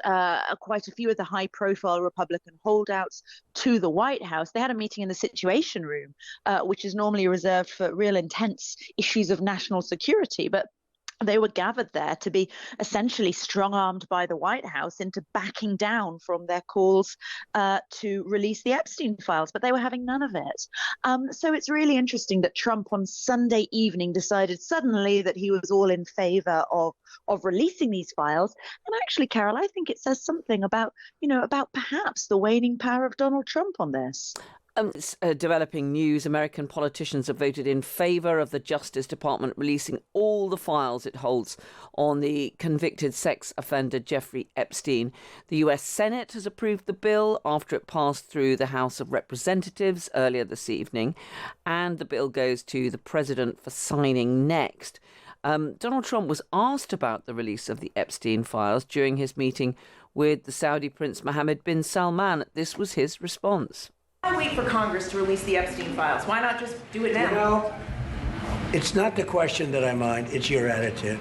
summoned quite a few of the high-profile Republican holdouts to the White House. They had a meeting in the Situation Room, which is normally reserved for real intense issues of national security. But they were gathered there to be essentially strong-armed by the White House into backing down from their calls to release the Epstein files, but they were having none of it. So it's really interesting that Trump on Sunday evening decided suddenly that he was all in favor of releasing these files. And actually, Carol, I think it says something about, about perhaps the waning power of Donald Trump on this. Developing news, American politicians have voted in favour of the Justice Department releasing all the files it holds on the convicted sex offender Jeffrey Epstein. The US Senate has approved the bill after it passed through the House of Representatives earlier this evening, and the bill goes to the president for signing next. Donald Trump was asked about the release of the Epstein files during his meeting with the Saudi Prince Mohammed bin Salman. This was his response. Why wait for Congress to release the Epstein files? Why not just do it now? It's not the question that I mind, it's your attitude.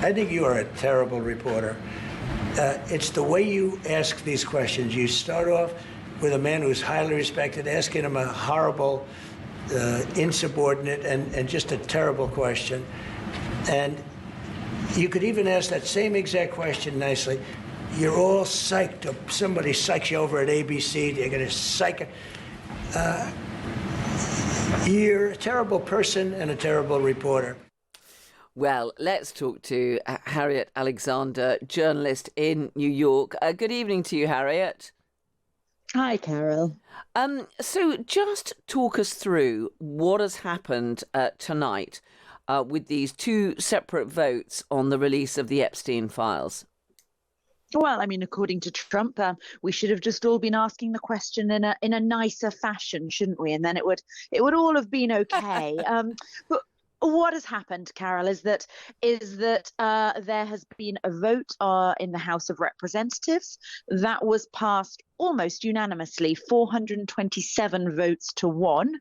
I think you are a terrible reporter. It's the way you ask these questions. You start off with a man who's highly respected, asking him a horrible, insubordinate, and just a terrible question. And you could even ask that same exact question nicely. You're all psyched up. Somebody psychs you over at ABC. They're going to psych. You're a terrible person and a terrible reporter. Well, let's talk to Harriet Alexander, journalist in New York. Good evening to you, Harriet. Hi, Carol. So just talk us through what has happened tonight with these two separate votes on the release of the Epstein files. Well, I mean, according to Trump, we should have just all been asking the question in a nicer fashion, shouldn't we? And then it would all have been okay. But what has happened, Carol, is that there has been a vote in the House of Representatives that was passed almost unanimously, 427 votes to 1.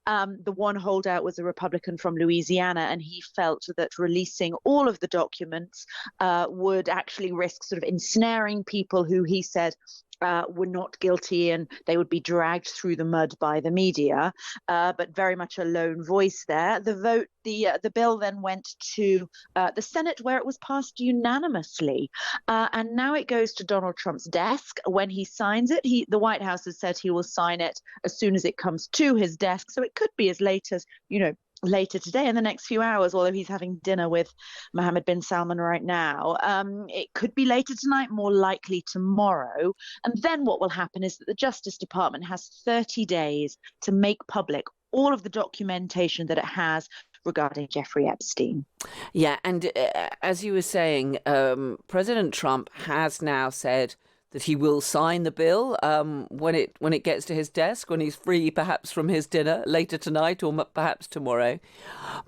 The one holdout was a Republican from Louisiana, and he felt that releasing all of the documents would actually risk sort of ensnaring people who he said were not guilty, and they would be dragged through the mud by the media, but very much a lone voice there. The bill then went to the Senate, where it was passed unanimously, and now it goes to Donald Trump's desk. When he signs it, the White House has said he will sign it as soon as it comes to his desk, so it could be as late as, later today, in the next few hours, although he's having dinner with Mohammed bin Salman right now. It could be later tonight, more likely tomorrow. And then what will happen is that the Justice Department has 30 days to make public all of the documentation that it has regarding Jeffrey Epstein. Yeah, and as you were saying, President Trump has now said that he will sign the bill when it gets to his desk, when he's free perhaps from his dinner later tonight or perhaps tomorrow.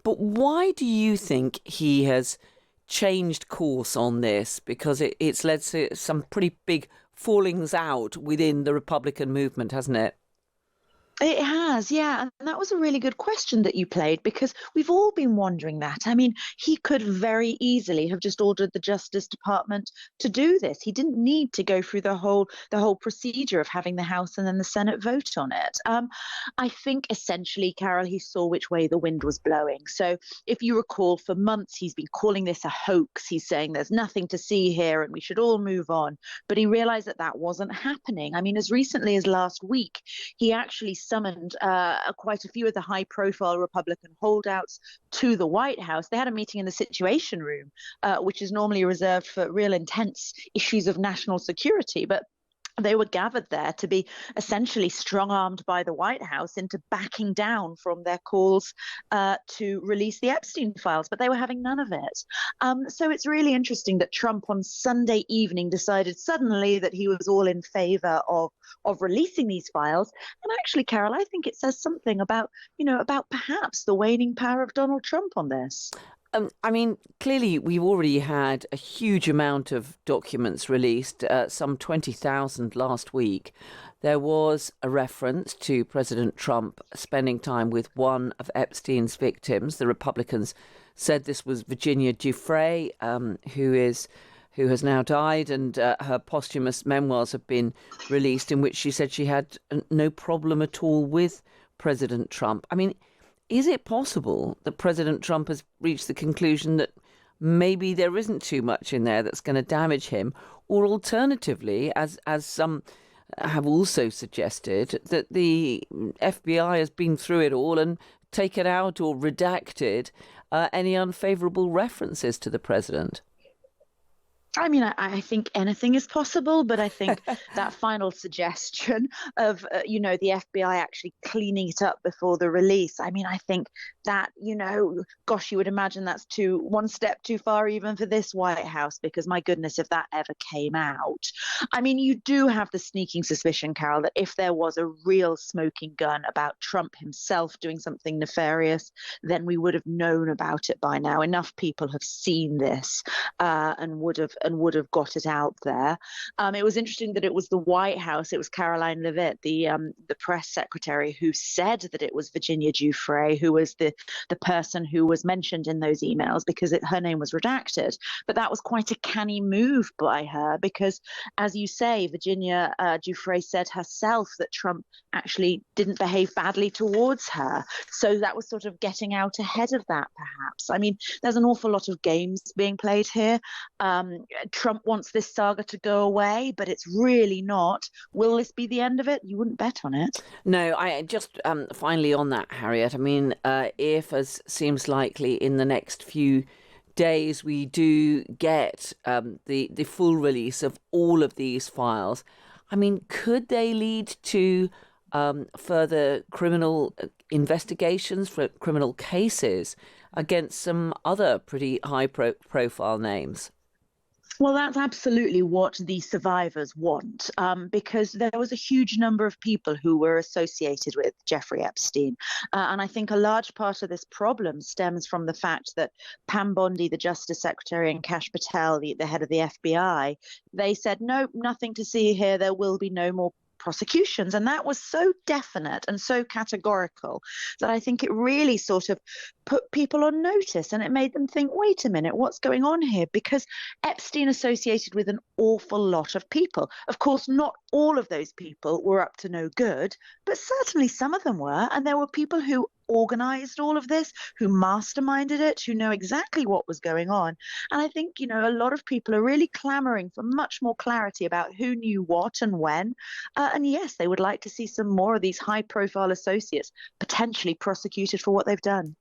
But why do you think he has changed course on this? Because it's led to some pretty big fallings out within the Republican movement, hasn't it? It has, yeah. And that was a really good question that you played, because we've all been wondering that. I mean, he could very easily have just ordered the Justice Department to do this. He didn't need to go through the whole procedure of having the House and then the Senate vote on it. I think essentially, Carol, he saw which way the wind was blowing. So if you recall, for months, he's been calling this a hoax. He's saying there's nothing to see here and we should all move on. But he realized that wasn't happening. I mean, as recently as last week, he actually summoned quite a few of the high-profile Republican holdouts to the White House. They had a meeting in the Situation Room, which is normally reserved for real intense issues of national security. But they were gathered there to be essentially strong-armed by the White House into backing down from their calls to release the Epstein files, but they were having none of it. So it's really interesting that Trump on Sunday evening decided suddenly that he was all in favor of releasing these files. And actually, Carol, I think it says something about perhaps the waning power of Donald Trump on this. I mean, clearly, we've already had a huge amount of documents released, some 20,000 last week. There was a reference to President Trump spending time with one of Epstein's victims. The Republicans said this was Virginia Giuffre, who has now died, and her posthumous memoirs have been released, in which she said she had no problem at all with President Trump. I mean, is it possible that President Trump has reached the conclusion that maybe there isn't too much in there that's going to damage him? Or alternatively, as some have also suggested, that the FBI has been through it all and taken out or redacted any unfavourable references to the president? I mean, I think anything is possible, but I think that final suggestion of, the FBI actually cleaning it up before the release, I mean, I think that, gosh, you would imagine that's one step too far even for this White House, because my goodness, if that ever came out. I mean, you do have the sneaking suspicion, Carol, that if there was a real smoking gun about Trump himself doing something nefarious, then we would have known about it by now. Enough people have seen this and would have got it out there. It was interesting that it was the White House, it was Caroline Leavitt, the press secretary, who said that it was Virginia Giuffre who was the person who was mentioned in those emails, because her name was redacted. But that was quite a canny move by her, because, as you say, Virginia Giuffre said herself that Trump actually didn't behave badly towards her. So that was sort of getting out ahead of that, perhaps. I mean, there's an awful lot of games being played here. Trump wants this saga to go away, but it's really not. Will this be the end of it? You wouldn't bet on it. No, I just finally on that, Harriet. I mean, if, as seems likely, in the next few days we do get the full release of all of these files, I mean, could they lead to further criminal investigations, for criminal cases against some other pretty high-profile names? Well, that's absolutely what the survivors want, because there was a huge number of people who were associated with Jeffrey Epstein. And I think a large part of this problem stems from the fact that Pam Bondi, the Justice Secretary, and Kash Patel, the head of the FBI, they said, no, nothing to see here. There will be no more prosecutions. And that was so definite and so categorical that I think it really sort of put people on notice, and it made them think, wait a minute, what's going on here? Because Epstein associated with an awful lot of people. Of course, not all of those people were up to no good, but certainly some of them were. And there were people who organized all of this, who masterminded it, who know exactly what was going on. And I think, a lot of people are really clamoring for much more clarity about who knew what and when. And yes, they would like to see some more of these high-profile associates potentially prosecuted for what they've done.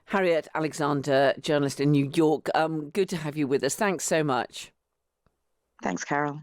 Harriet Alexander, journalist in New York. Good to have you with us. Thanks so much. Thanks, Carol.